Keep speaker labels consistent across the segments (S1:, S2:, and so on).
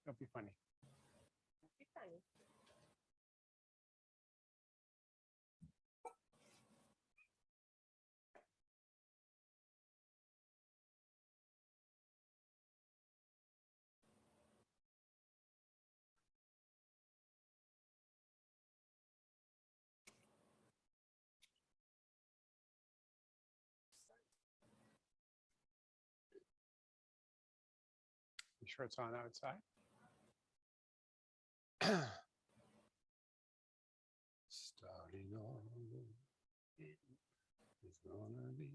S1: Don't be funny.
S2: Be funny.
S1: You sure it's on outside? Starting all over is gonna be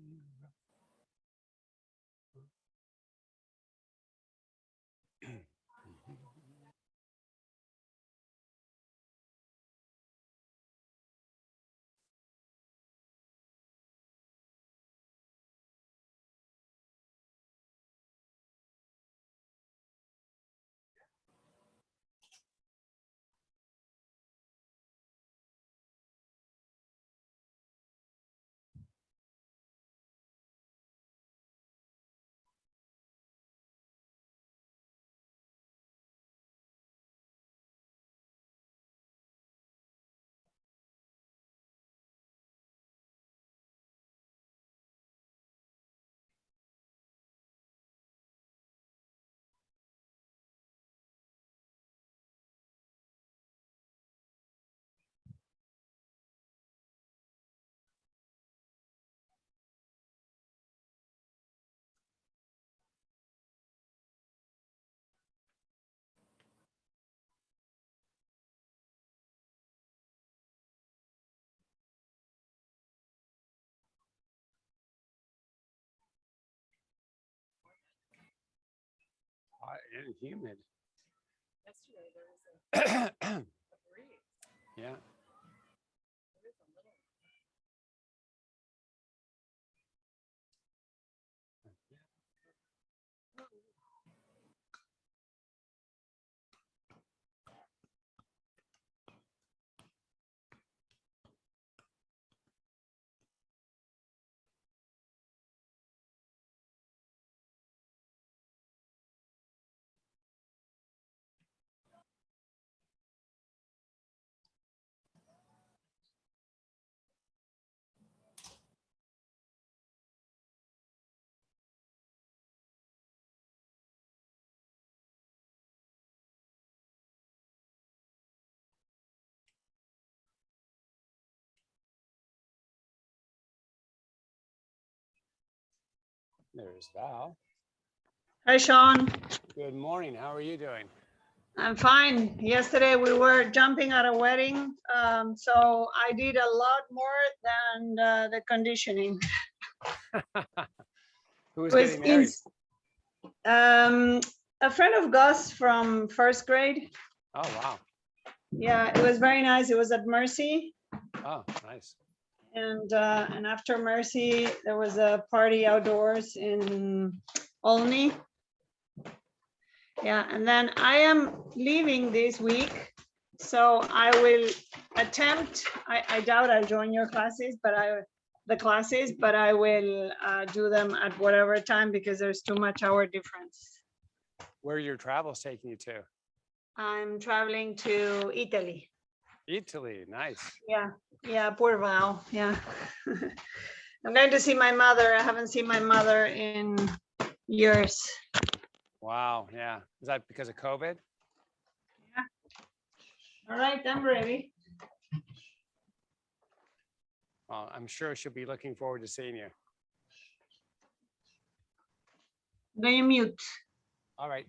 S1: hot and humid.
S2: Yesterday there was a breeze.
S1: Yeah.
S2: There is a little.
S1: There's Val.
S3: Hi, Sean.
S1: Good morning. How are you doing?
S3: I'm fine. Yesterday we were jumping at a wedding, so I did a lot more than the conditioning.
S1: Who was
S3: It was
S1: getting married?
S3: A friend of Gus from first grade.
S1: Oh, wow.
S3: Yeah, it was very nice. It was at Mercy,
S1: Oh, nice.
S3: and after Mercy there was a party outdoors in Olney. Yeah, and then I am leaving this week, so I will attempt, I doubt I'll join your classes, but I will do them at whatever time because there's too much hour difference.
S1: Where are your travels taking you to?
S3: I'm traveling to Italy.
S1: Italy. Nice.
S3: Yeah, poor Val, yeah. I'm going to see my mother. I haven't seen my mother in years.
S1: Wow. Yeah. Is that because of COVID?
S3: All right, I'm ready.
S1: Well, I'm sure she'll be looking forward to seeing you.
S3: Now you mute.
S1: All right.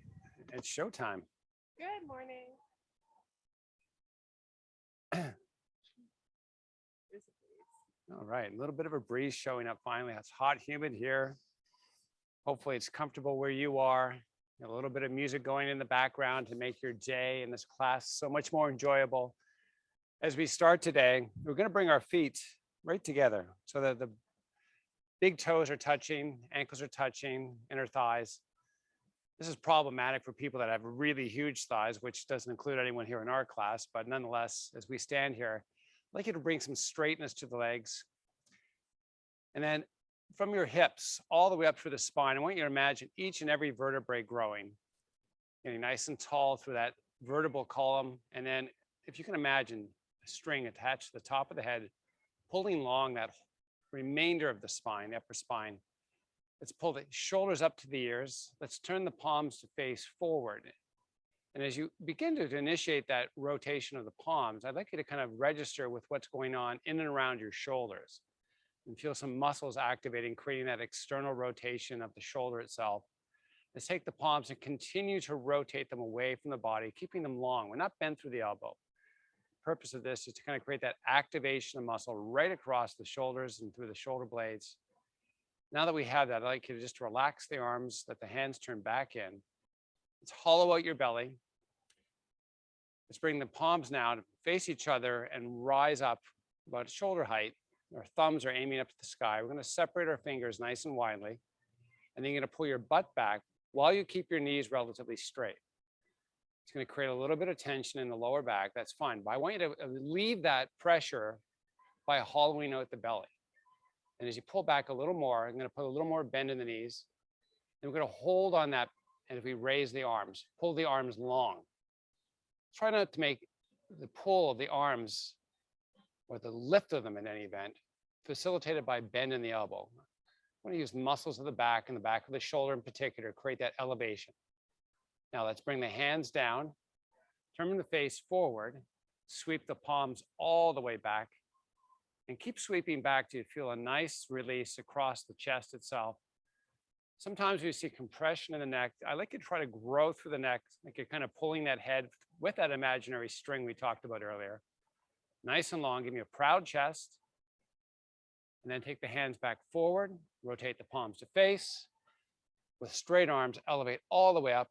S1: It's showtime.
S2: Good morning. There's a breeze.
S1: All right. A little bit of a breeze showing up finally. It's hot, humid here. Hopefully it's comfortable where you are. A little bit of music going in the background to make your day in this class so much more enjoyable. As we start today, we're going to bring our feet right together so that the big toes are touching, ankles are touching, inner thighs. This is problematic for people that have really huge thighs, which doesn't include anyone here in our class, but nonetheless, as we stand here, I'd like you to bring some straightness to the legs. And then from your hips all the way up through the spine, I want you to imagine each and every vertebrae growing. getting nice and tall through that vertebral column. And then if you can imagine a string attached to the top of the head, pulling along that remainder of the spine, the upper spine. Let's pull the shoulders up to the ears. Let's turn the palms to face forward. And as you begin to initiate that rotation of the palms, I'd like you to kind of register with what's going on in and around your shoulders and feel some muscles activating, creating that external rotation of the shoulder itself. Let's take the palms and continue to rotate them away from the body, keeping them long. We're not bent through the elbow. The purpose of this is to kind of create that activation of muscle right across the shoulders and through the shoulder blades. Now that we have that, I'd like you to just relax the arms, let the hands turn back in. Let's hollow out your belly. Let's bring the palms now to face each other and rise up about shoulder height. Our thumbs are aiming up to the sky. We're going to separate our fingers nice and widely. And then you're going to pull your butt back while you keep your knees relatively straight. It's going to create a little bit of tension in the lower back. That's fine. But I want you to relieve that pressure by hollowing out the belly. And as you pull back a little more, I'm going to put a little more bend in the knees. And we're going to hold on that. And if we raise the arms, pull the arms long. Try not to make the pull of the arms or the lift of them in any event facilitated by bend in the elbow. I want to use muscles of the back and the back of the shoulder in particular to create that elevation. Now let's bring the hands down, turn the face forward, sweep the palms all the way back, and keep sweeping back till you feel a nice release across the chest itself. Sometimes we see compression in the neck. I like you to try to grow through the neck, like you're kind of pulling that head with that imaginary string we talked about earlier. Nice and long, give me a proud chest. And then take the hands back forward, rotate the palms to face. With straight arms, elevate all the way up.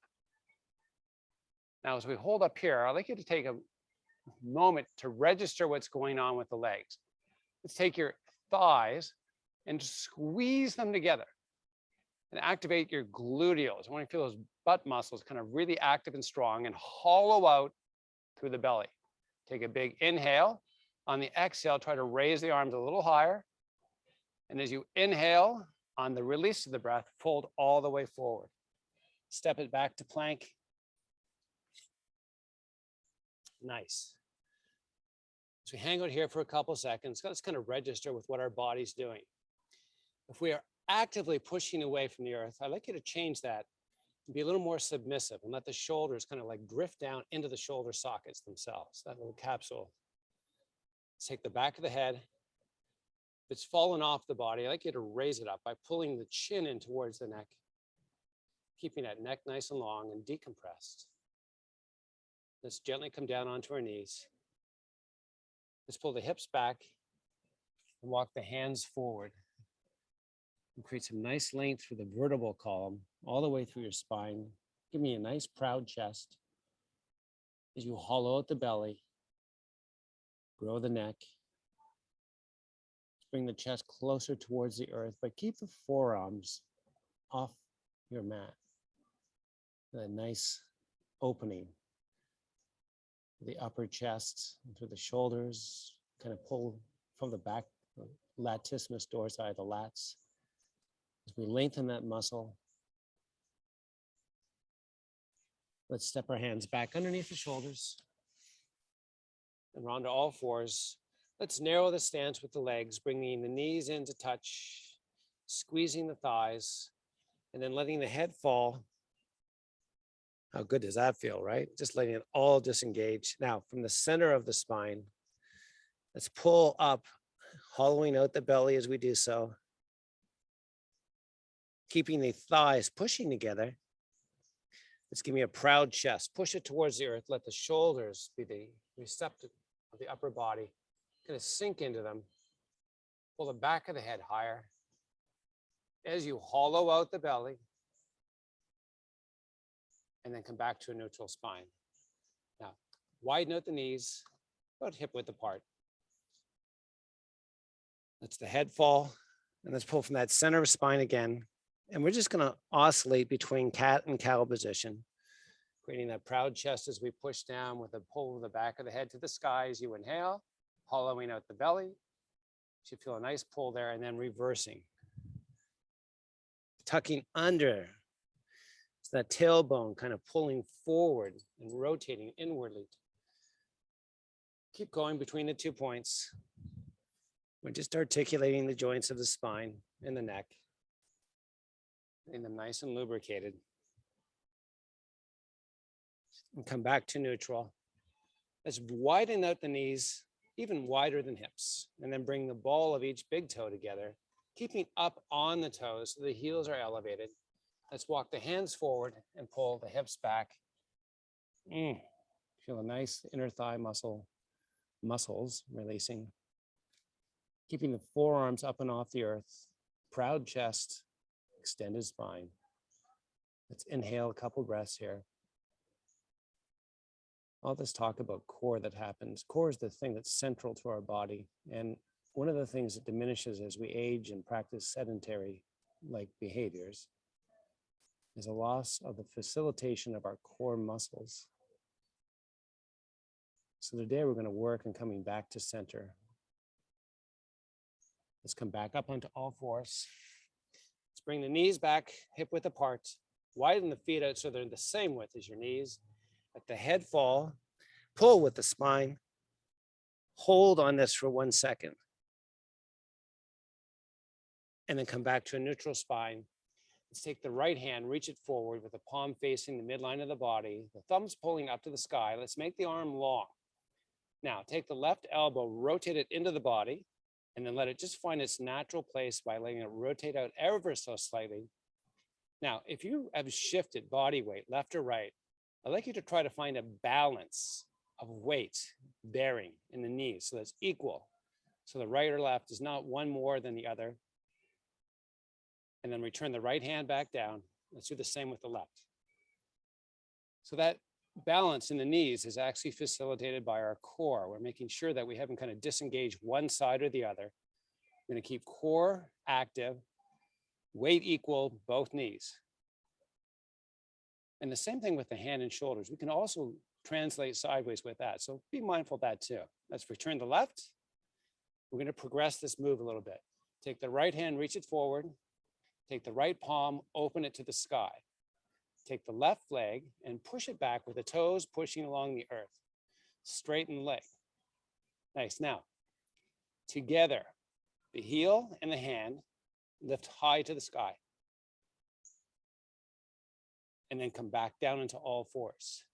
S1: Now, as we hold up here, I'd like you to take a moment to register what's going on with the legs. Let's take your thighs and squeeze them together and activate your gluteals. I want to feel those butt muscles kind of really active and strong and hollow out through the belly. Take a big inhale. On the exhale, try to raise the arms a little higher. And as you inhale, on the release of the breath, fold all the way forward. Step it back to plank. Nice. So we hang out here for a couple seconds. Let's kind of register with what our body's doing. If we are actively pushing away from the earth, I'd like you to change that and be a little more submissive and let the shoulders kind of like drift down into the shoulder sockets themselves, that little capsule. Let's take the back of the head. If it's fallen off the body, I'd like you to raise it up by pulling the chin in towards the neck, keeping that neck nice and long and decompressed. Let's gently come down onto our knees. Let's pull the hips back and walk the hands forward. And create some nice length through the vertebral column, all the way through your spine. Give me a nice proud chest. As you hollow out the belly, grow the neck. Bring the chest closer towards the earth, but keep the forearms off your mat. A nice opening. The upper chest through the shoulders, kind of pull from the back, the latissimus dorsi, the lats. As we lengthen that muscle, let's step our hands back underneath the shoulders and round to all fours. Let's narrow the stance with the legs, bringing the knees in to touch, squeezing the thighs, and then letting the head fall. How good does that feel, right? Just letting it all disengage. Now, from the center of the spine, let's pull up, hollowing out the belly as we do so. Keeping the thighs pushing together. Let's give me a proud chest. Push it towards the earth. Let the shoulders be the receptive of the upper body. Kind of sink into them. Pull the back of the head higher. As you hollow out the belly, and then come back to a neutral spine. Now, widen out the knees, about hip width apart. Let's the head fall, and let's pull from that center of spine again. And we're just gonna oscillate between cat and cow position, creating that proud chest as we push down with a pull of the back of the head to the sky as you inhale, hollowing out the belly. You should feel a nice pull there, and then reversing. Tucking under. So that tailbone kind of pulling forward and rotating inwardly. Keep going between the 2 points. We're just articulating the joints of the spine and the neck, getting them nice and lubricated. And come back to neutral. Let's widen out the knees, even wider than hips, and then bring the ball of each big toe together, keeping up on the toes so the heels are elevated. Let's walk the hands forward and pull the hips back. Feel a nice inner thigh muscles releasing. Keeping the forearms up and off the earth. Proud chest, extended spine. Let's inhale a couple breaths here. All this talk about core that happens. Core is the thing that's central to our body. And one of the things that diminishes as we age and practice sedentary like behaviors is a loss of the facilitation of our core muscles. So today we're going to work on coming back to center. Let's come back up onto all fours. Let's bring the knees back, hip width apart. Widen the feet out so they're the same width as your knees. Let the head fall. Pull with the spine. Hold on this for 1 second. And then come back to a neutral spine. Let's take the right hand, reach it forward with the palm facing the midline of the body. The thumbs pulling up to the sky. Let's make the arm long. Now take the left elbow, rotate it into the body, and then let it just find its natural place by letting it rotate out ever so slightly. Now, if you have shifted body weight left or right, I'd like you to try to find a balance of weight bearing in the knees so that's equal. So the right or left is not one more than the other. And then return the right hand back down. Let's do the same with the left. So that balance in the knees is actually facilitated by our core. We're making sure that we haven't kind of disengaged one side or the other. We're going to keep core active, weight equal, both knees. And the same thing with the hand and shoulders. We can also translate sideways with that. So be mindful of that too. Let's return the left. We're going to progress this move a little bit. Take the right hand, reach it forward. Take the right palm, open it to the sky. Take the left leg and push it back with the toes pushing along the earth. Straighten the leg. Nice. Now, together, the heel and the hand lift high to the sky. And then come back down into all fours.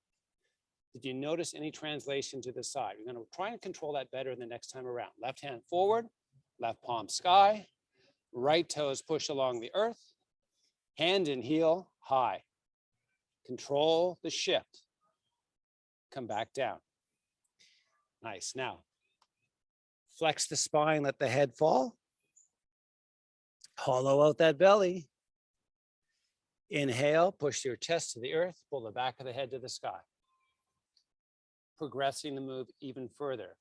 S1: Did you notice any translation to the side? We're going to try and control that better the next time around. Left hand forward, left palm sky, right toes push along the earth, hand and heel high. Control the shift. Come back down. Nice. Now, flex the spine, let the head fall. Hollow out that belly. Inhale, push your chest to the earth, pull the back of the head to the sky. Progressing the move even further.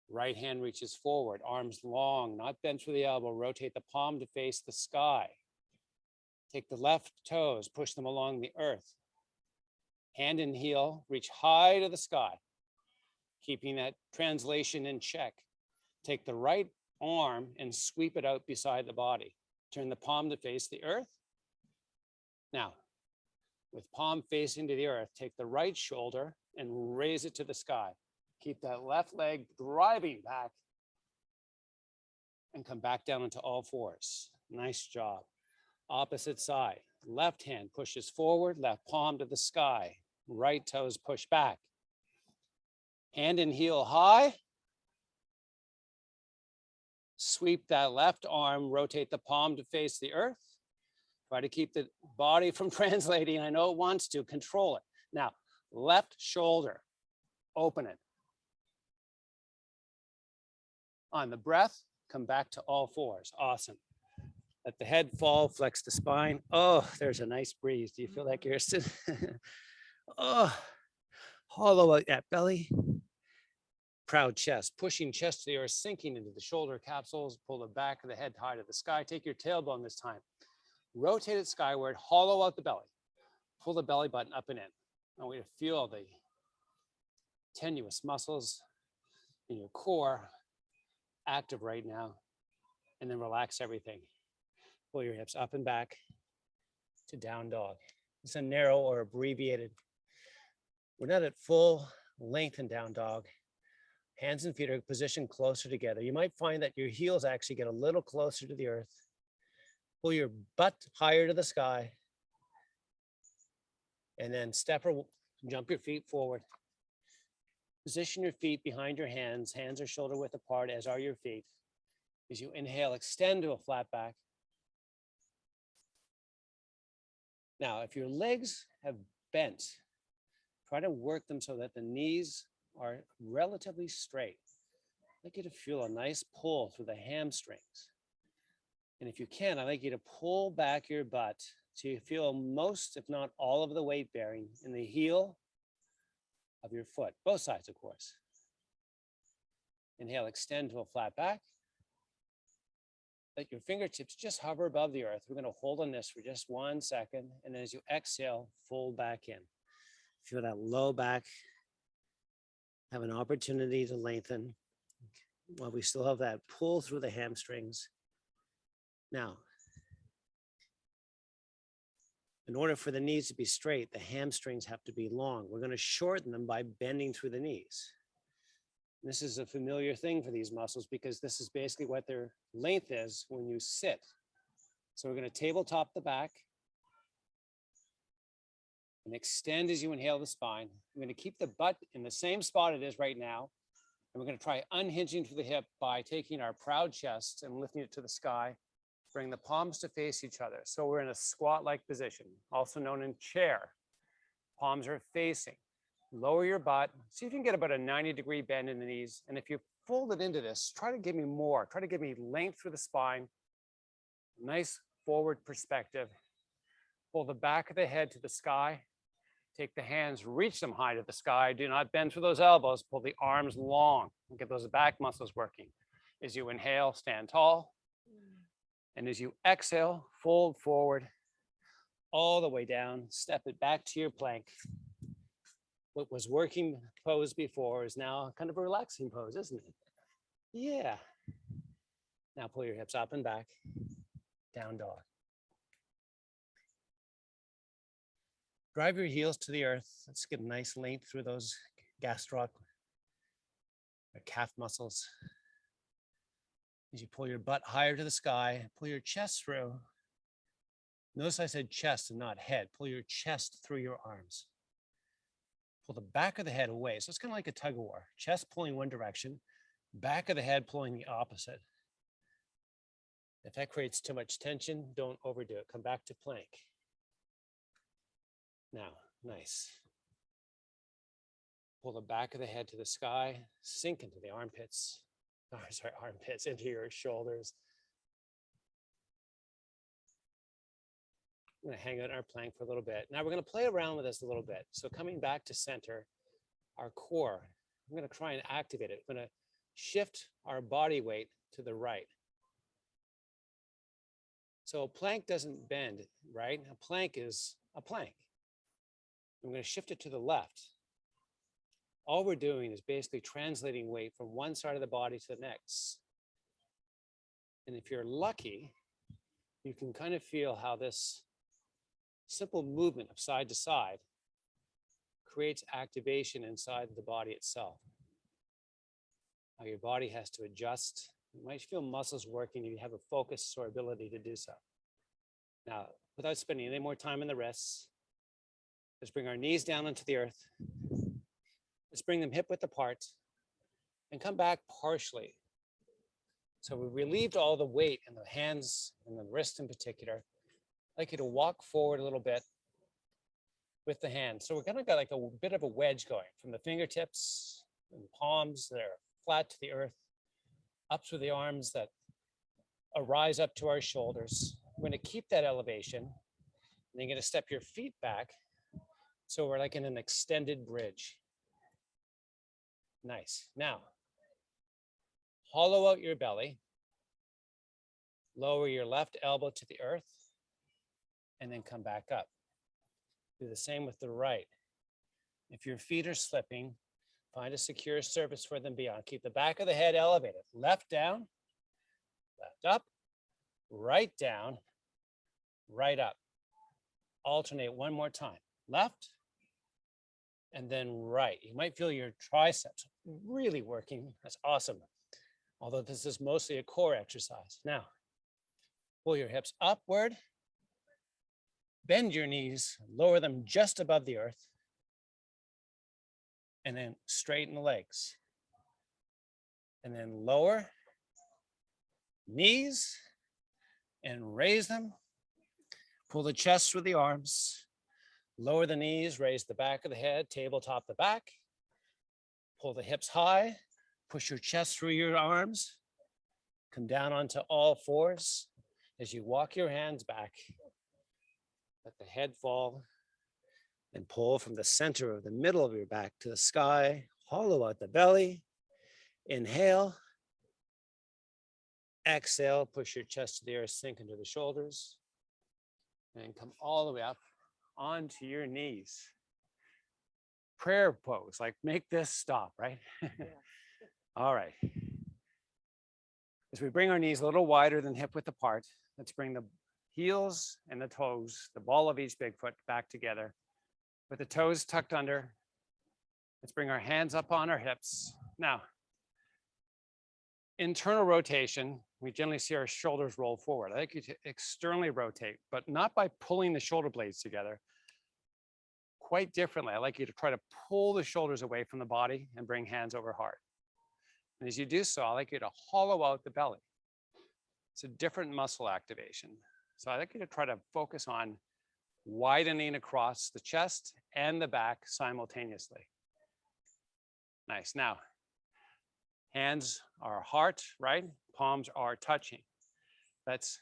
S1: Right hand reaches forward, arms long, not bent through the elbow. Rotate the palm to face the sky. Take the left toes, push them along the earth. Hand and heel, reach high to the sky, keeping that translation in check. Take the right arm and sweep it out beside the body. Turn the palm to face the earth. Now, with palm facing to the earth, take the right shoulder and raise it to the sky. Keep that left leg driving back and come back down into all fours. Nice job. Opposite side. Left hand pushes forward, left palm to the sky. Right toes push back. Hand and heel high. Sweep that left arm, rotate the palm to face the earth. Try to keep the body from translating. I know it wants to, control it. Now, left shoulder, open it. On the breath, come back to all fours. Awesome. Let the head fall, flex the spine. Oh, there's a nice breeze. Do you feel like you're sitting? Oh, hollow out that belly. Proud chest, pushing chest to the earth, sinking into the shoulder capsules. Pull the back of the head high to the sky. Take your tailbone this time. Rotate it skyward, hollow out the belly. Pull the belly button up and in. I want you to feel the tenuous muscles in your core active right now. And then relax everything. Pull your hips up and back to down dog.
S4: It's a narrow or abbreviated. We're not at full length in down dog. Hands and feet are positioned closer together. You might find that your heels actually get a little closer to the earth. Pull your butt higher to the sky. And then step or jump your feet forward. Position your feet behind your hands. Hands are shoulder width apart, as are your feet. As you inhale, extend to a flat back. Now, if your legs have bent, try to work them so that the knees are relatively straight. I'd like you to feel a nice pull through the hamstrings. And if you can, I'd like you to pull back your butt so you feel most, if not all of the weight bearing in the heel of your foot, both sides, of course. Inhale, extend to a flat back. Let your fingertips just hover above the earth. We're going to hold on this for just 1 second. And then as you exhale, fold back in. Feel that low back have an opportunity to lengthen while we still have that pull through the hamstrings. Now, in order for the knees to be straight, the hamstrings have to be long. We're going to shorten them by bending through the knees. This is a familiar thing for these muscles because this is basically what their length is when you sit. So we're going to tabletop the back and extend as you inhale the spine. I'm going to keep the butt in the same spot it is right now. And we're going to try unhinging through the hip by taking our proud chest and lifting it to the sky. Bring the palms to face each other. So we're in a squat-like position, also known in chair. Palms are facing. Lower your butt. See if you can get about a 90-degree bend in the knees. And if you fold it into this, try to give me more. Try to give me length through the spine. Nice forward perspective. Pull the back of the head to the sky. Take the hands, reach them high to the sky. Do not bend through those elbows. Pull the arms long and get those back muscles working. As you inhale, stand tall. And as you exhale, fold forward all the way down. Step it back to your plank. What was working pose before is now kind of a relaxing pose, isn't it? Yeah. Now pull your hips up and back. Down dog. Drive your heels to the earth. Let's get a nice length through those gastroc or calf muscles. As you pull your butt higher to the sky, pull your chest through. Notice I said chest and not head. Pull your chest through your arms. Pull the back of the head away. So it's kind of like a tug of war. Chest pulling one direction, back of the head pulling the opposite. If that creates too much tension, don't overdo it. Come back to plank. Now, nice. Pull the back of the head to the sky, sink into the armpits. Oh, sorry, armpits into your shoulders. I'm going to hang out in our plank for a little bit. Now we're going to play around with this a little bit. So coming back to center, our core, I'm going to try and activate it. I'm going to shift our body weight to the right. So a plank doesn't bend, right? A plank is a plank. I'm going to shift it to the left. All we're doing is basically translating weight from one side of the body to the next. And if you're lucky, you can kind of feel how this simple movement of side to side creates activation inside the body itself. How your body has to adjust. You might feel muscles working if you have a focus or ability to do so. Now, without spending any more time on the wrists, let's bring our knees down into the earth. Let's bring them hip width apart and come back partially. So we relieved all the weight in the hands and the wrist in particular. I'd like you to walk forward a little bit with the hands. So we're gonna get like a bit of a wedge going from the fingertips and the palms that are flat to the earth, up through the arms that arise up to our shoulders. We're gonna keep that elevation. And then you're gonna step your feet back. So we're like in an extended bridge. Nice. Now, hollow out your belly. Lower your left elbow to the earth. And then come back up. Do the same with the right. If your feet are slipping, find a secure surface for them beyond. Keep the back of the head elevated. Left down, left up, right down, right up. alternate one more time. Left and then right. You might feel your triceps really working. That's awesome. Although this is mostly a core exercise. Now, pull your hips upward, bend your knees, lower them just above the earth, and then straighten the legs. And then lower, knees, and raise them. Pull the chest through the arms, lower the knees, raise the back of the head, tabletop the back. Pull the hips high, push your chest through your arms, come down onto all fours. As you walk your hands back, let the head fall and pull from the center of the middle of your back to the sky, hollow out the belly. Inhale. Exhale, push your chest to the earth, sink into the shoulders, and come all the way up onto your knees. Prayer pose, like make this stop, right? All right. As we bring our knees a little wider than hip width apart, let's bring the heels and the toes, the ball of each big foot, back together with the toes tucked under. Let's bring our hands up on our hips. Now, internal rotation, we generally see our shoulders roll forward. I like you to externally rotate, but not by pulling the shoulder blades together. Quite differently, I like you to try to pull the shoulders away from the body and bring hands over heart. And as you do so, I like you to hollow out the belly. It's a different muscle activation. So I like you to try to focus on widening across the chest and the back simultaneously. Nice. Now, hands are heart, right? Palms are touching. Let's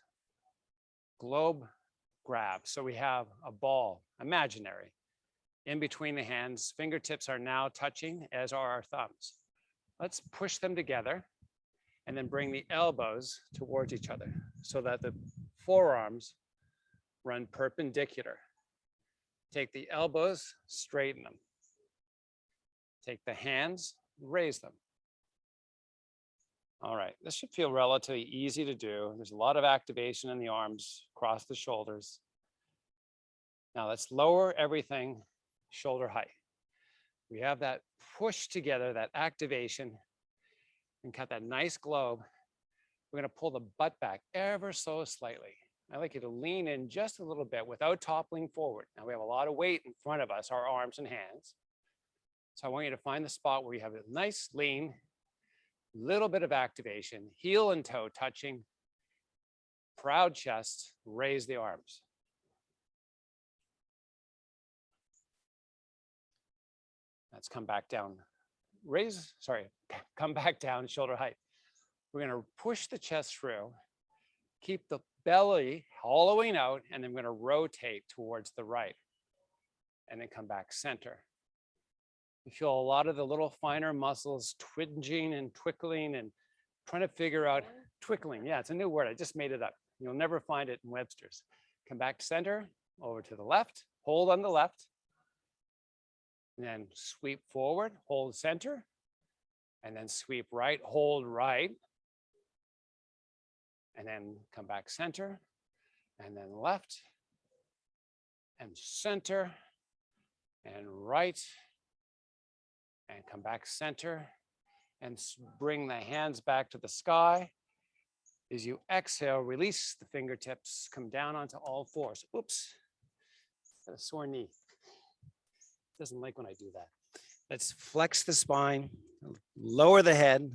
S4: globe grab. So we have a ball, imaginary, in between the hands. Fingertips are now touching, as are our thumbs. Let's push them together and then bring the elbows towards each other so that the forearms run perpendicular. Take the elbows, straighten them. Take the hands, raise them. All right, this should feel relatively easy to do. There's a lot of activation in the arms, across the shoulders. Now let's lower everything shoulder height. We have that push together, that activation, and cut that nice globe. We're gonna pull the butt back ever so slightly. I'd like you to lean in just a little bit without toppling forward. Now we have a lot of weight in front of us, our arms and hands. So I want you to find the spot where you have a nice lean, little bit of activation, heel and toe touching, proud chest, raise the arms. Let's come back down. Come back down, shoulder height. We're gonna push the chest through, keep the belly hollowing out, and then we're gonna rotate towards the right, and then come back center. You feel a lot of the little finer muscles twinging and twickling and trying to figure out, twickling, yeah, it's a new word, I just made it up. You'll never find it in Webster's. Come back to center, over to the left, hold on the left, and then sweep forward, hold center, and then sweep right, hold right, and then come back center, and then left, and center, and right, and come back center, and bring the hands back to the sky. As you exhale, release the fingertips, come down onto all fours. Oops, got a sore knee. Doesn't like when I do that. Let's flex the spine, lower the head,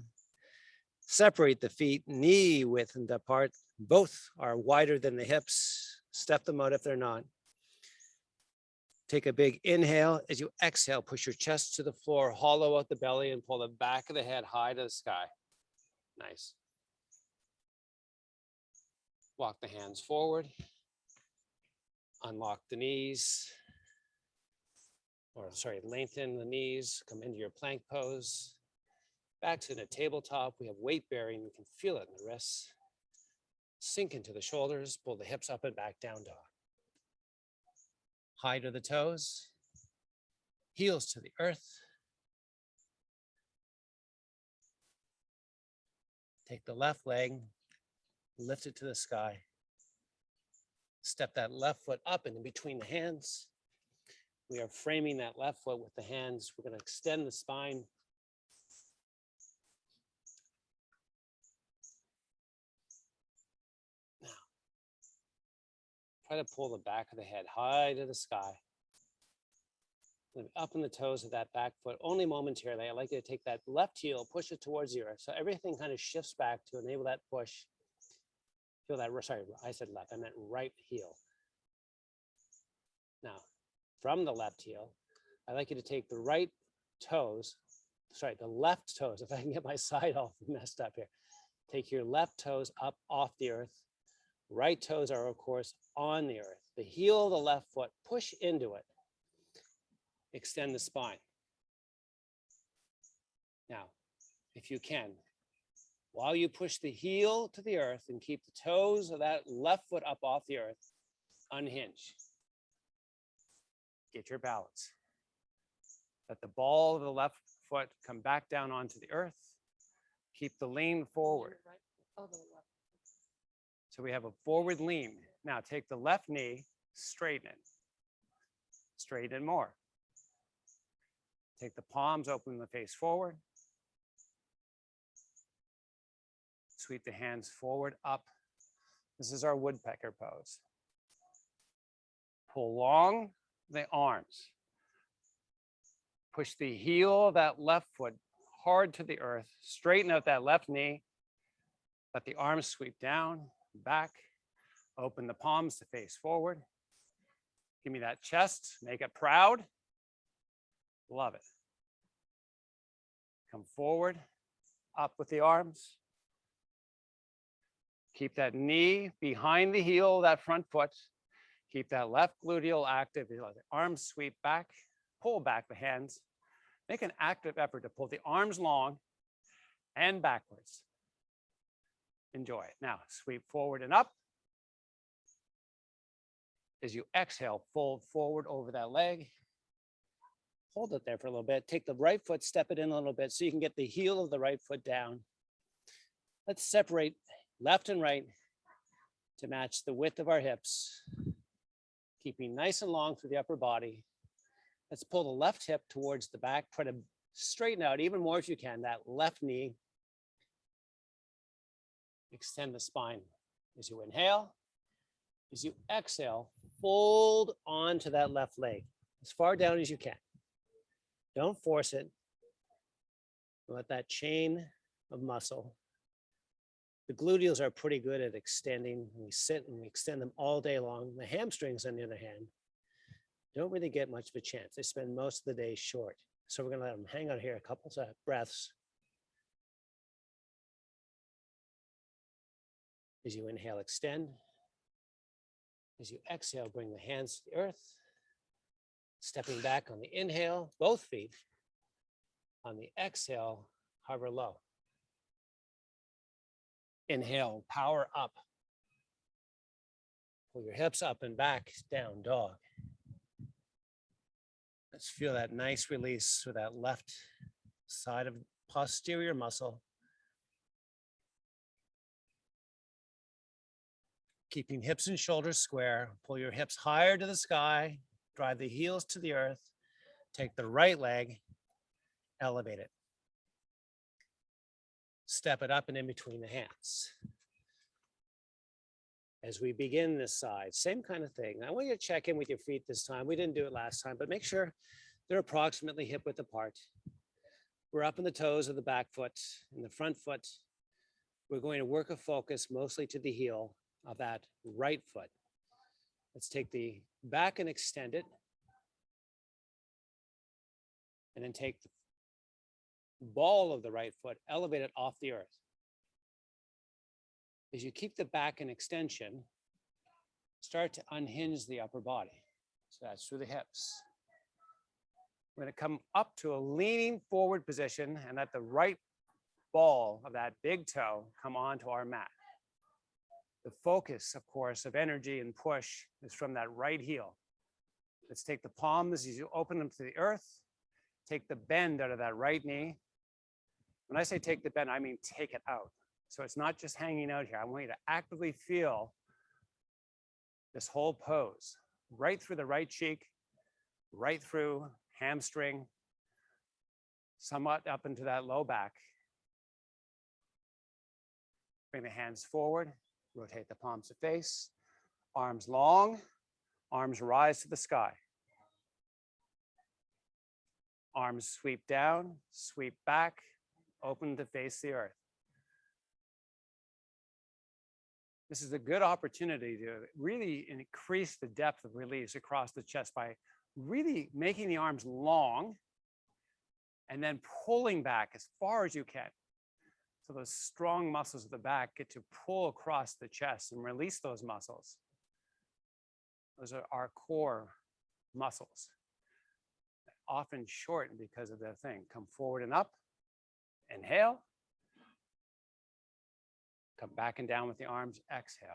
S4: separate the feet, knee width and apart. Both are wider than the hips. Step them out if they're not. Take a big inhale. As you exhale, push your chest to the floor, hollow out the belly, and pull the back of the head high to the sky. Nice. Walk the hands forward. Unlock the knees. Lengthen the knees. Come into your plank pose. Back to the tabletop. We have weight bearing. We can feel it in the wrists. Sink into the shoulders. Pull the hips up and back, down dog. High to the toes, heels to the earth. Take the left leg, lift it to the sky. Step that left foot up and in between the hands. We are framing that left foot with the hands. We're going to extend the spine. Now, try to pull the back of the head high to the sky. Up in the toes of that back foot, only momentarily. I like you to take that left heel, push it towards the earth. So everything kind of shifts back to enable that push. Feel that, sorry, I said left, I meant right heel. Now, from the left heel, I'd like you to take the right toes, sorry, the left toes, if I can get my side all messed up here. Take your left toes up off the earth. Right toes are, of course, on the earth. The heel of the left foot, push into it. Extend the spine. Now, if you can, while you push the heel to the earth and keep the toes of that left foot up off the earth, unhinge. Get your balance. Let the ball of the left foot come back down onto the earth. Keep the lean forward.
S2: Right. Oh, the left.
S4: So we have a forward lean. Now take the left knee, straighten it. Straighten it more. Take the palms, open the face forward. Sweep the hands forward, up. This is our woodpecker pose. Pull long the arms. Push the heel of that left foot hard to the earth. Straighten out that left knee. Let the arms sweep down, back. Open the palms to face forward. Give me that chest, make it proud. Love it. Come forward, up with the arms. Keep that knee behind the heel of that front foot. Keep that left gluteal active. Let the arms sweep back, pull back the hands. Make an active effort to pull the arms long and backwards. Enjoy it. Now, sweep forward and up. As you exhale, fold forward over that leg. Hold it there for a little bit. Take the right foot, step it in a little bit so you can get the heel of the right foot down. Let's separate left and right to match the width of our hips. Keeping nice and long through the upper body. Let's pull the left hip towards the back. Try to straighten out even more if you can, that left knee. Extend the spine as you inhale. As you exhale, fold onto that left leg as far down as you can. Don't force it. Let that chain of muscle. The gluteals are pretty good at extending. We sit and we extend them all day long. The hamstrings, on the other hand, don't really get much of a chance. They spend most of the day short. So we're going to let them hang out here a couple of breaths. As you inhale, extend. As you exhale, bring the hands to the earth. Stepping back on the inhale, both feet. On the exhale, hover low. Inhale, power up. Pull your hips up and back, down dog. Let's feel that nice release through that left side of posterior muscle. Keeping hips and shoulders square. Pull your hips higher to the sky. Drive the heels to the earth. Take the right leg, elevate it. Step it up and in between the hands. As we begin this side, same kind of thing. I want you to check in with your feet this time. We didn't do it last time, but make sure they're approximately hip width apart. We're up in the toes of the back foot and the front foot. We're going to work a focus mostly to the heel of that right foot. Let's take the back and extend it. And then take the ball of the right foot, elevate it off the earth. As you keep the back in extension, start to unhinge the upper body. So that's through the hips. We're going to come up to a leaning forward position and let the right ball of that big toe come onto our mat. The focus, of course, of energy and push is from that right heel. Let's take the palms as you open them to the earth. Take the bend out of that right knee. When I say take the bend, I mean take it out. So it's not just hanging out here. I want you to actively feel
S1: this whole pose, right through the right cheek, right through hamstring, somewhat up into that low back. Bring the hands forward, rotate the palms to face, arms long, arms rise to the sky. Arms sweep down, sweep back, open to face the earth. This is a good opportunity to really increase the depth of release across the chest by really making the arms long and then pulling back as far as you can. So those strong muscles of the back get to pull across the chest and release those muscles. Those are our core muscles. Often shorten because of the thing. Come forward and up. Inhale. Come back and down with the arms. Exhale.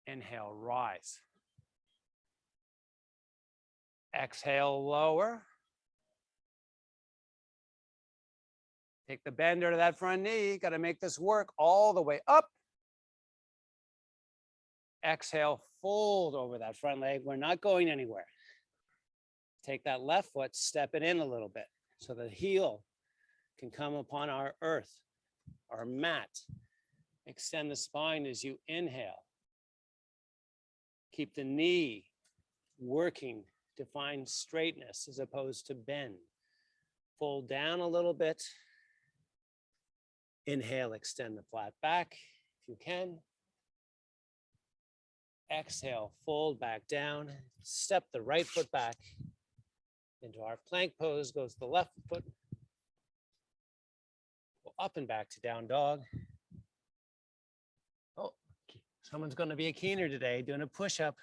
S1: Inhale, rise. Exhale, lower. Take the bend out of that front knee. Got to make this work all the way up. Exhale, fold over that front leg. We're not going anywhere. Take that left foot, step it in a little bit so the heel can come upon our earth, our mat. Extend the spine as you inhale. Keep the knee working to find straightness as opposed to bend. Fold down a little bit. Inhale, extend the flat back if you can. Exhale, fold back down. Step the right foot back into our plank pose. Goes the left foot. Go up and back to down dog. Oh, someone's going to be a keener today doing a push-up.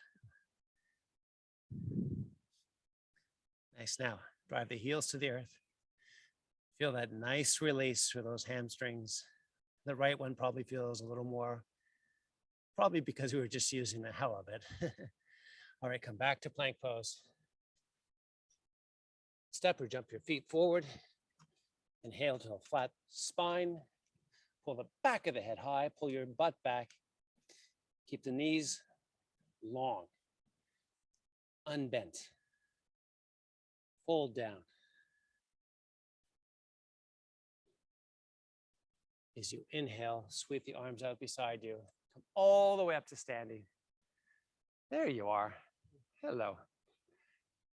S1: Nice. Now, drive the heels to the earth. Feel that nice release through those hamstrings. The right one probably feels a little more, probably because we were just using the hell of it. All right, come back to plank pose. Step or jump your feet forward. Inhale to a flat spine. Pull the back of the head high, pull your butt back. Keep the knees long, unbent. Fold down. As you inhale, sweep the arms out beside you. Come all the way up to standing. There you are. Hello.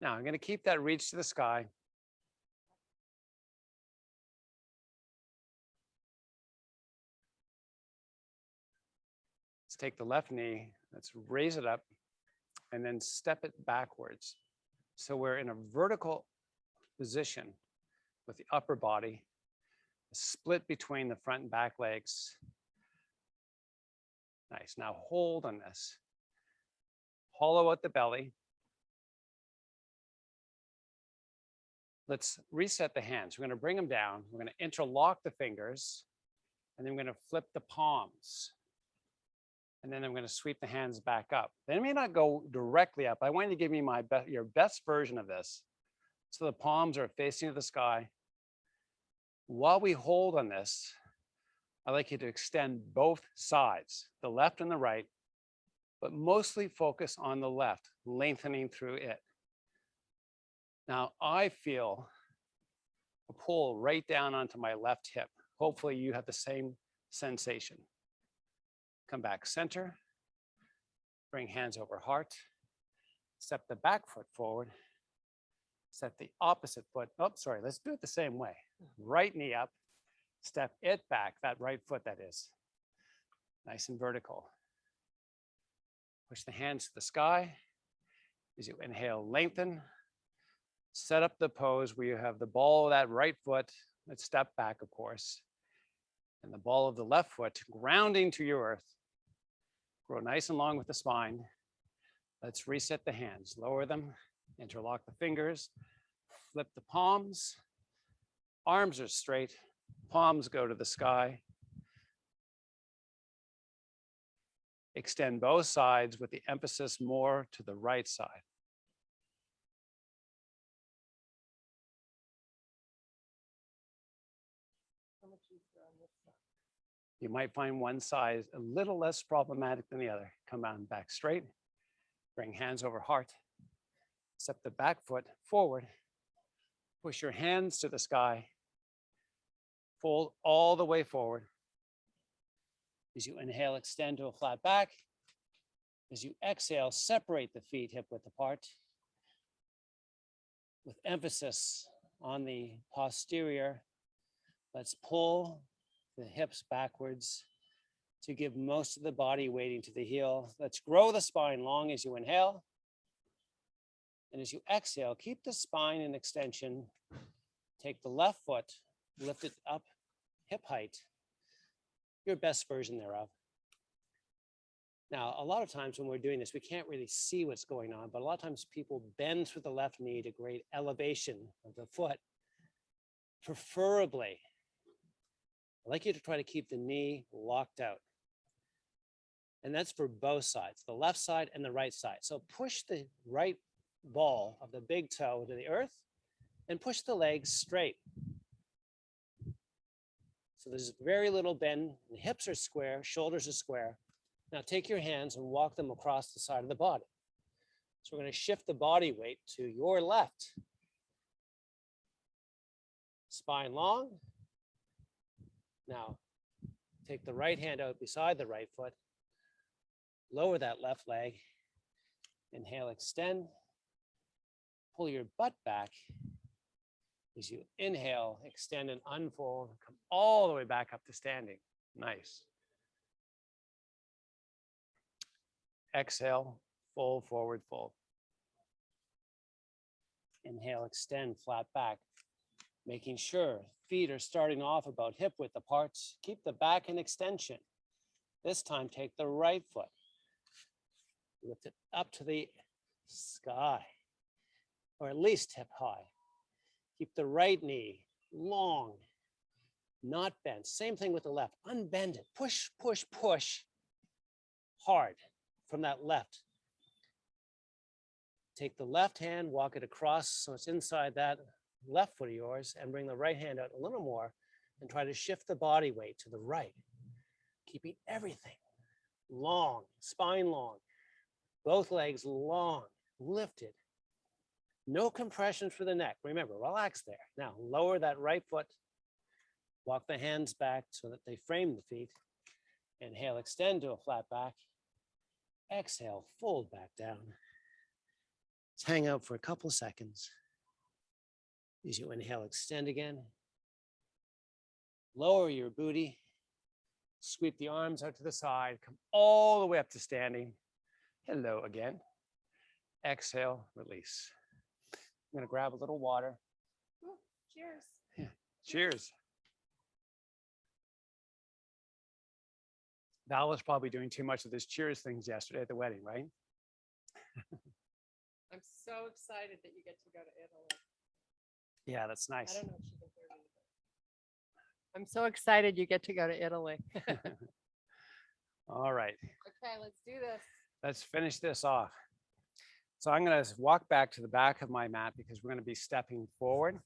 S1: Now I'm going to keep that reach to the sky. Let's take the left knee. Let's raise it up and then step it backwards. So we're in a vertical position with the upper body, a split between the front and back legs. Nice. Now hold on this. Hollow out the belly. Let's reset the hands. We're going to bring them down. We're going to interlock the fingers, and then we're going to flip the palms. And then I'm going to sweep the hands back up. They may not go directly up. I want you to give me your best version of this. So the palms are facing the sky. While we hold on this, I'd like you to extend both sides, the left and the right, but mostly focus on the left, lengthening through it. Now I feel a pull right down onto my left hip. Hopefully you have the same sensation. Come back center, bring hands over heart, step the back foot forward, step the opposite foot. Oh, sorry, let's do it the same way. Right knee up, step it back, that right foot that is. Nice and vertical. Push the hands to the sky. As you inhale, lengthen. Set up the pose where you have the ball of that right foot. Let's step back, of course. And the ball of the left foot grounding to your earth. Grow nice and long with the spine. Let's reset the hands. Lower them, interlock the fingers, flip the palms. Arms are straight, palms go to the sky. Extend both sides with the emphasis more to the right side.
S2: How much easier on this side?
S1: You might find one side a little less problematic than the other. Come on back straight. Bring hands over heart. Step the back foot forward. Push your hands to the sky. Fold all the way forward. As you inhale, extend to a flat back. As you exhale, separate the feet hip width apart with emphasis on the posterior. Let's pull the hips backwards to give most of the body weighting to the heel. Let's grow the spine long as you inhale. And as you exhale, keep the spine in extension. Take the left foot, lift it up hip height, your best version thereof. Now, a lot of times when we're doing this, we can't really see what's going on, but a lot of times people bend through the left knee to great elevation of the foot. Preferably, I'd like you to try to keep the knee locked out. And that's for both sides, the left side and the right side. So push the right ball of the big toe to the earth and push the legs straight. So there's very little bend. The hips are square, shoulders are square. Now take your hands and walk them across the side of the body. So we're going to shift the body weight to your left. Spine long. Now take the right hand out beside the right foot. Lower that left leg. Inhale, extend. Pull your butt back. As you inhale, extend and unfold, come all the way back up to standing. Nice. Exhale, fold forward, fold. Inhale, extend, flat back. Making sure feet are starting off about hip width apart. Keep the back in extension. This time, take the right foot. Lift it up to the sky, or at least hip high. Keep the right knee long, not bent. Same thing with the left. Unbend it. Push, push, push hard from that left. Take the left hand, walk it across so it's inside that left foot of yours, and bring the right hand out a little more and try to shift the body weight to the right. Keeping everything long, spine long, both legs long, lifted. No compression for the neck. Remember, relax there. Now, lower that right foot. Walk the hands back so that they frame the feet. Inhale, extend to a flat back. Exhale, fold back down. Let's hang out for a couple of seconds. As you inhale, extend again. Lower your booty. Sweep the arms out to the side. Come all the way up to standing. Hello again. Exhale, release. I'm going to grab a little water.
S2: Ooh, cheers.
S1: Yeah. Cheers. Val was probably doing too much of this cheers things yesterday at the wedding, right?
S2: I'm so excited that you get to go to Italy.
S1: Yeah, that's
S2: I
S1: nice.
S2: don't know if she can hear me. But I'm so excited you get to go to Italy.
S1: All right,
S2: Okay, let's do this.
S1: let's finish this off. So I'm going to walk back to the back of my mat because we're going to be stepping forward.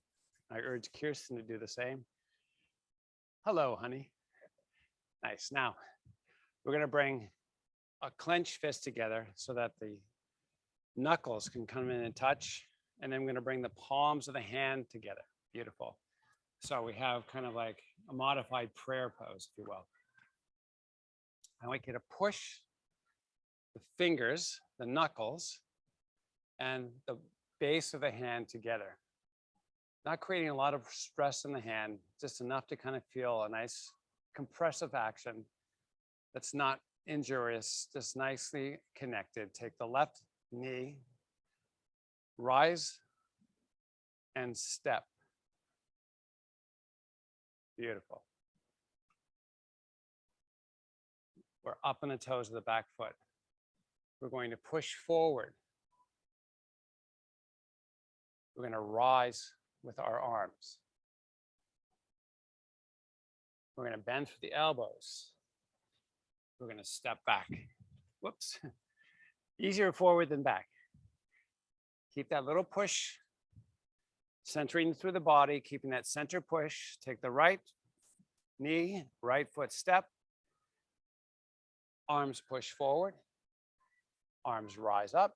S1: I urge Kirsten to do the same. Hello, honey. Nice. Now, we're going to bring a clenched fist together so that the knuckles can come in and touch. And then I'm going to bring the palms of the hand together. Beautiful. So we have kind of like a modified prayer pose, if you will. I want you to push the fingers, the knuckles, and the base of the hand together. Not creating a lot of stress in the hand, just enough to kind of feel a nice compressive action that's not injurious, just nicely connected. Take the left knee, rise and step. Beautiful. We're up on the toes of the back foot. We're going to push forward. We're going to rise with our arms. We're going to bend through the elbows. We're going to step back. Whoops. Easier forward than back. Keep that little push, centering through the body, keeping that center push. Take the right knee, right foot step, Arms push forward. Arms rise up.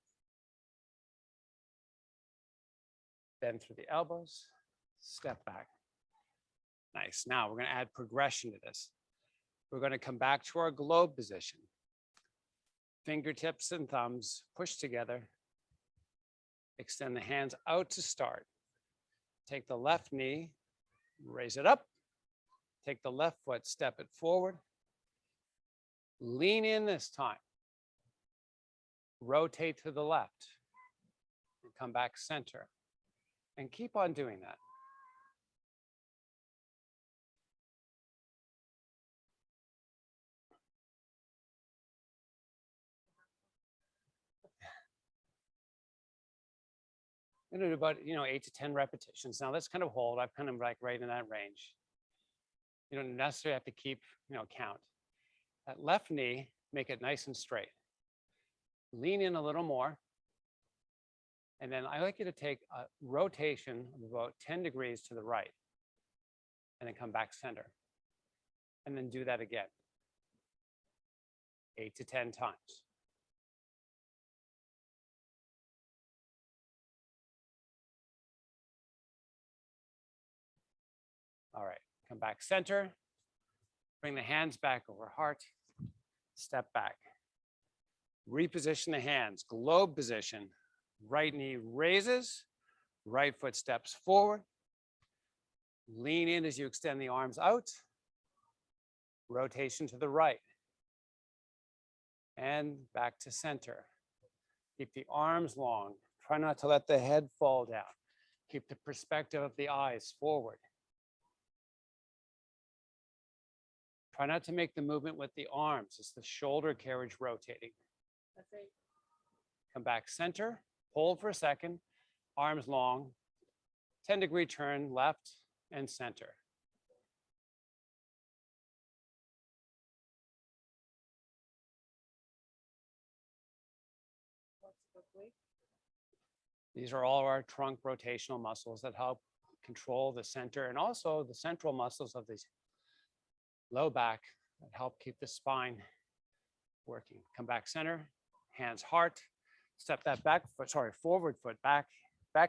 S1: Bend through the elbows. Step back. Nice. Now we're going to add progression to this. We're going to come back to our globe position. Fingertips and thumbs push together. Extend the hands out to start. Take the left knee, raise it up. Take the left foot, step it forward. Lean in this time. Rotate to the left. And come back center. And keep on doing that. I'm gonna do about 8 to 10 repetitions. Now let's kind of hold. I'm kind of like right in that range. You don't necessarily have to keep count. That left knee, make it nice and straight. Lean in a little more. And then I like you to take a rotation of about 10 degrees to the right. And then come back center. And then do that again. 8 to 10 times. All right, come back center. Bring the hands back over heart. Step back. Reposition the hands, globe position. Right knee raises, right foot steps forward. Lean in as you extend the arms out. Rotation to the right. And back to center. Keep the arms long. Try not to let the head fall down. Keep the perspective of the eyes forward. Try not to make the movement with the arms. It's the shoulder carriage rotating.
S2: That's right.
S1: Come back center, hold for a second, arms long, 10-degree turn left and center. These are all our trunk rotational muscles that help control the center and also the central muscles of the low back that help keep the spine working. Come back center, hands heart, step that forward foot back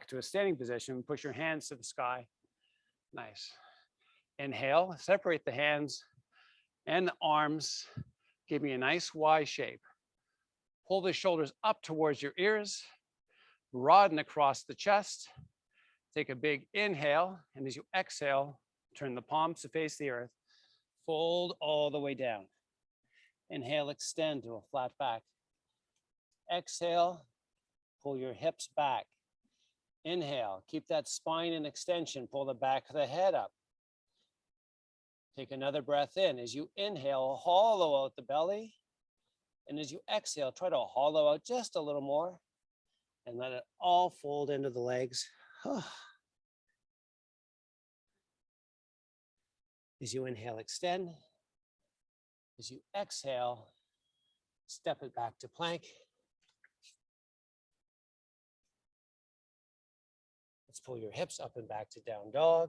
S1: to a standing position, push your hands to the sky. Nice. Inhale, separate the hands and the arms, give me a nice Y shape. Pull the shoulders up towards your ears, broaden across the chest. Take a big inhale, and as you exhale, turn the palms to face the earth. Fold all the way down. Inhale, extend to a flat back. Exhale, pull your hips back. Inhale, keep that spine in extension. Pull the back of the head up. Take another breath in. As you inhale, hollow out the belly. And as you exhale, try to hollow out just a little more. And let it all fold into the legs. As you inhale, extend. As you exhale, step it back to plank. Let's pull your hips up and back to down dog.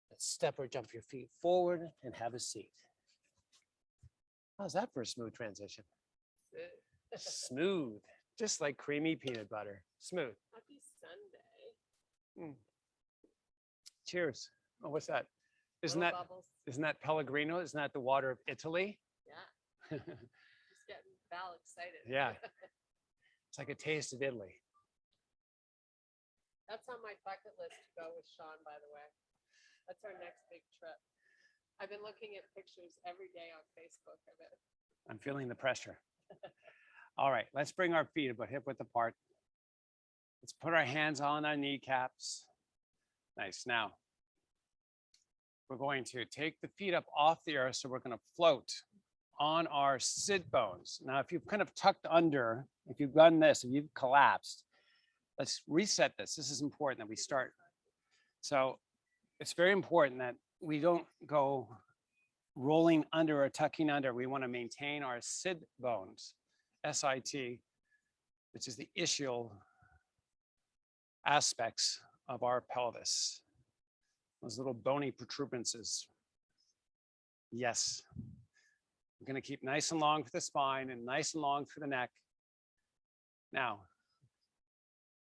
S1: Let's step or jump your feet forward and have a seat. How's that for a smooth transition? Smooth, just like creamy peanut butter. Smooth.
S2: Happy Sunday.
S1: Cheers. Oh, what's that?
S2: Little bubbles.
S1: Isn't that Pellegrino? Isn't that the water of Italy?
S2: Yeah. Just getting Val excited.
S1: Yeah. It's like a taste of Italy.
S2: That's on my bucket list to go with Sean, by the way. That's our next big trip. I've been looking at pictures every day on Facebook of it.
S1: I'm feeling the pressure. All right, let's bring our feet about hip width apart. Let's put our hands on our kneecaps. Nice. Now, we're going to take the feet up off the earth, so we're going to float on our sit bones. Now, if you've kind of tucked under, if you've done this, if you've collapsed, let's reset this. This is important that we start. So it's very important that we don't go rolling under or tucking under. We want to maintain our sit bones, SIT, which is the ischial aspects of our pelvis, those little bony protuberances. Yes. We're going to keep nice and long for the spine and nice and long for the neck. Now,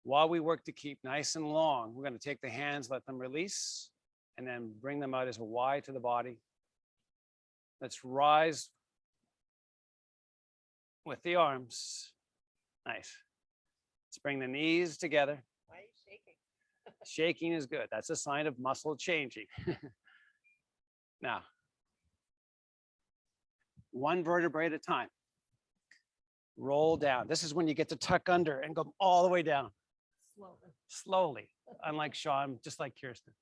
S1: while we work to keep nice and long, we're going to take the hands, let them release, and then bring them out as a Y to the body. Let's rise with the arms. Nice. Let's bring the knees together.
S2: Why are you shaking?
S1: Shaking is good. That's a sign of muscle changing. Now, one vertebrae at a time. Roll down. This is when you get to tuck under and go all the way down. Slowly, unlike Sean, just like Kirsten.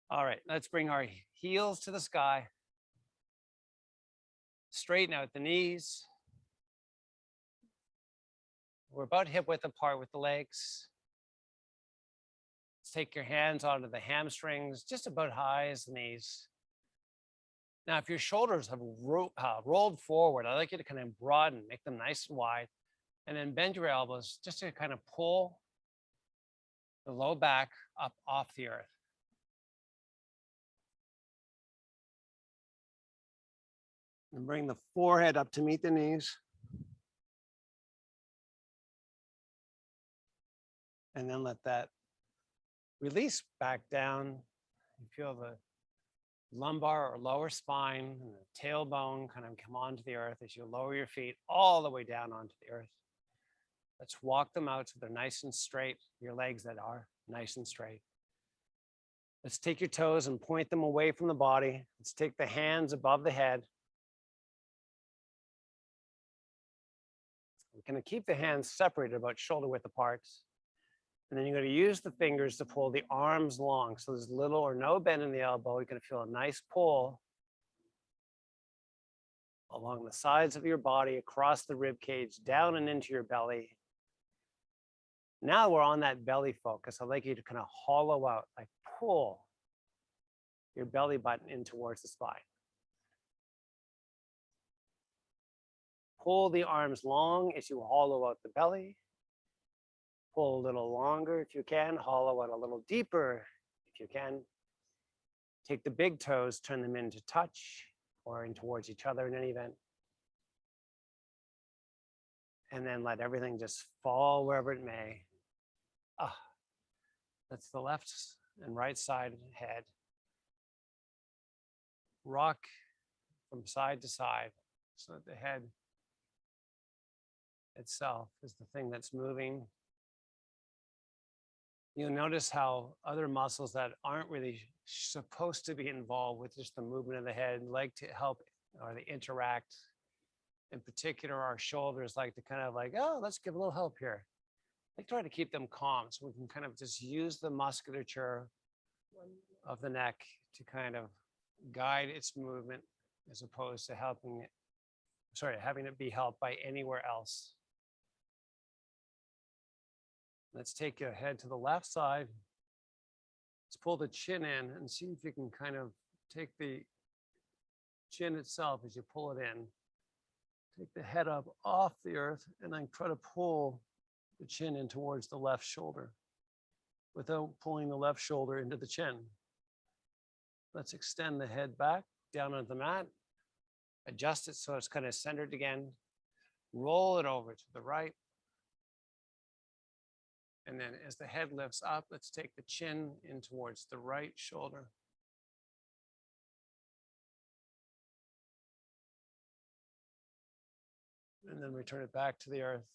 S1: All right, let's bring our heels to the sky. Straighten out the knees. We're about hip width apart with the legs. Let's take your hands onto the hamstrings, just about high as the knees. Now, if your shoulders have rolled forward, I like you to kind of broaden, make them nice and wide, and then bend your elbows just to kind of pull the low back up off the earth. And bring the forehead up to meet the knees. And then let that release back down. You feel the lumbar or lower spine and the tailbone kind of come onto the earth as you lower your feet all the way down onto the earth. Let's walk them out so they're nice and straight, your legs that are nice and straight. Let's take your toes and point them away from the body. Let's take the hands above the head. We're going to keep the hands separated about shoulder width apart. And then you're going to use the fingers to pull the arms long. So there's little or no bend in the elbow. You're going to feel a nice pull along the sides of your body, across the rib cage, down and into your belly. Now we're on that belly focus. I'd like you to kind of hollow out, like pull your belly button in towards the spine. Pull the arms long as you hollow out the belly. Pull a little longer if you can, hollow out a little deeper if you can. Take the big toes, turn them into touch or in towards each other in any event. And then let everything just fall wherever it may. That's the left and right side head. Rock from side to side so that the head itself is the thing that's moving. You'll notice how other muscles that aren't really supposed to be involved with just the movement of the head like to help or they interact. In particular, our shoulders like to kind of like, oh, let's give a little help here. I try to keep them calm so we can kind of just use the musculature of the neck to kind of guide its movement as opposed to having it be helped by anywhere else. Let's take your head to the left side. Let's pull the chin in and see if you can kind of take the chin itself as you pull it in. Take the head up off the earth and then try to pull the chin in towards the left shoulder without pulling the left shoulder into the chin. Let's extend the head back down onto the mat. Adjust it so it's kind of centered again. Roll it over to the right. And then as the head lifts up, let's take the chin in towards the right shoulder. And then return it back to the earth.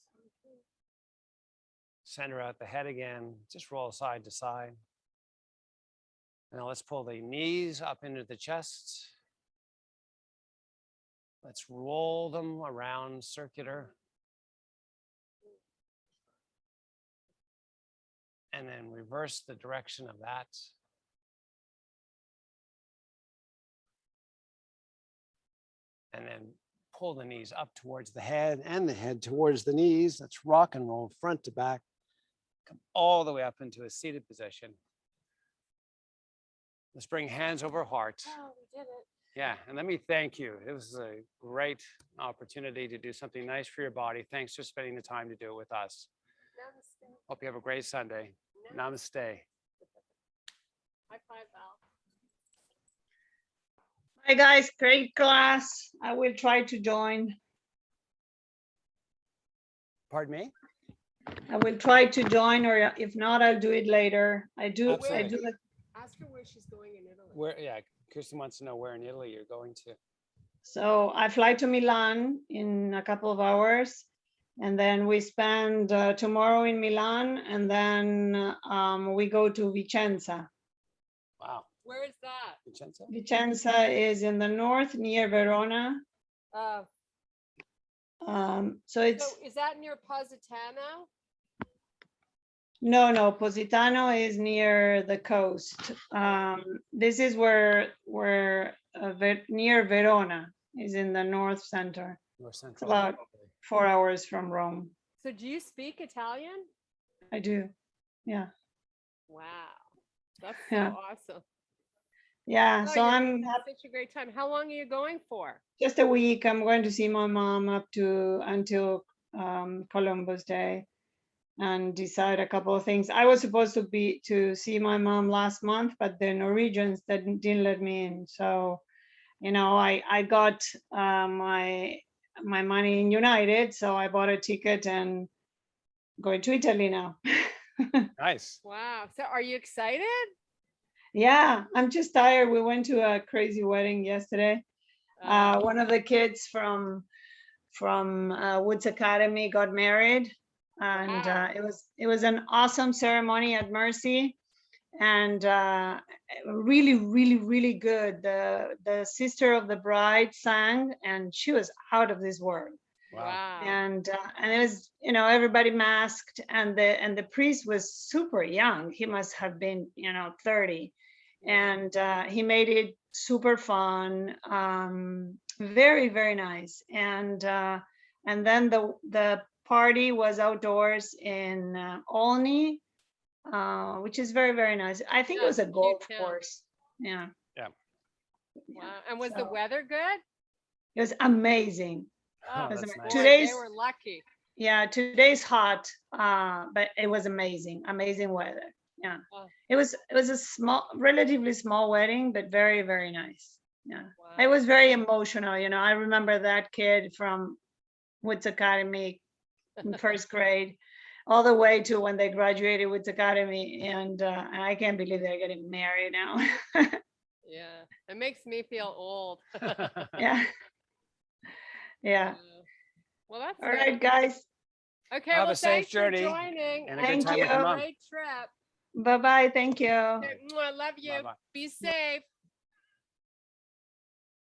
S1: Center out the head again, just roll side to side. Now let's pull the knees up into the chest. Let's roll them around circular. And then reverse the direction of that. And then pull the knees up towards the head and the head towards the knees. Let's rock and roll front to back. Come all the way up into a seated position. Let's bring hands over heart.
S2: Oh, we did it.
S1: Yeah, and let me thank you. It was a great opportunity to do something nice for your body. Thanks for spending the time to do it with us.
S2: Namaste.
S1: Hope you have a great Sunday. Namaste.
S2: High five, Val.
S3: Hi, guys. Great class. I will try to join.
S1: Pardon me?
S3: I will try to join, or if not, I'll do it later. I do
S1: Absolutely.
S3: the
S2: Ask her where she's going in Italy.
S1: Where, yeah, Kirsten wants to know where in Italy you're going to.
S3: So I fly to Milan in a couple of hours, and then we spend tomorrow in Milan, and then we go to Vicenza.
S1: Wow.
S2: Where is that?
S1: Vicenza?
S3: Vicenza is in the north near Verona. So it's
S2: So is that near Positano?
S3: no, Positano is near the coast. This is where near Verona is in the north center.
S1: North
S3: It's
S1: Central.
S3: about
S1: Okay.
S3: 4 hours from Rome.
S2: So do you speak Italian?
S3: I do. Yeah.
S2: Wow. That's so
S3: Yeah.
S2: awesome.
S3: Yeah.
S2: Oh,
S3: So
S2: you're
S3: I'm
S2: gonna have such a great time. How long are you going for?
S3: just a week. I'm going to see my mom until Columbus Day and decide a couple of things. I was supposed to see my mom last month, but the Norwegians didn't let me in. So, you know, I got my money in United, so I bought a ticket and going to Italy now.
S1: Nice.
S2: Wow. So are you excited?
S3: Yeah, I'm just tired. We went to a crazy wedding yesterday. One of the kids from Woods Academy got married, and
S2: Wow.
S3: it was an awesome ceremony at Mercy, and really good. The sister of the bride sang, and she was out of this world.
S2: Wow.
S3: And it was, you know, everybody masked, and the priest was super young. He must have been, you know, 30, and he made it super fun, very nice. And then the party was outdoors in Olney, which is very nice. I think it
S2: Yeah,
S3: was a
S2: it's a cute
S3: golf
S2: town.
S3: course. Yeah.
S1: Yeah.
S2: Wow. And was the
S3: So
S2: weather good?
S3: it was amazing.
S2: Oh,
S1: that's
S3: amazing.
S1: nice.
S2: boy,
S3: Today's
S2: they were lucky.
S3: Yeah, today's hot, but it was amazing weather. Yeah,
S2: Oh.
S3: it was a relatively small wedding, but very nice. Yeah, it
S2: Wow.
S3: was very emotional. You know, I remember that kid from Woods Academy in first grade, all the way to when they graduated Woods Academy, and I can't believe they're getting married now.
S2: Yeah. It makes me feel old.
S3: Yeah, yeah.
S2: Well, that's
S3: All
S2: good.
S3: right, guys.
S2: Okay,
S1: Have
S2: well,
S1: a safe
S2: thanks for
S1: journey
S2: joining.
S1: and a good
S3: Thank
S1: time with your
S3: you.
S1: mom.
S2: Great trip.
S3: Bye bye. Thank you.
S2: Okay, I love you.
S1: Bye-bye.
S2: Be safe.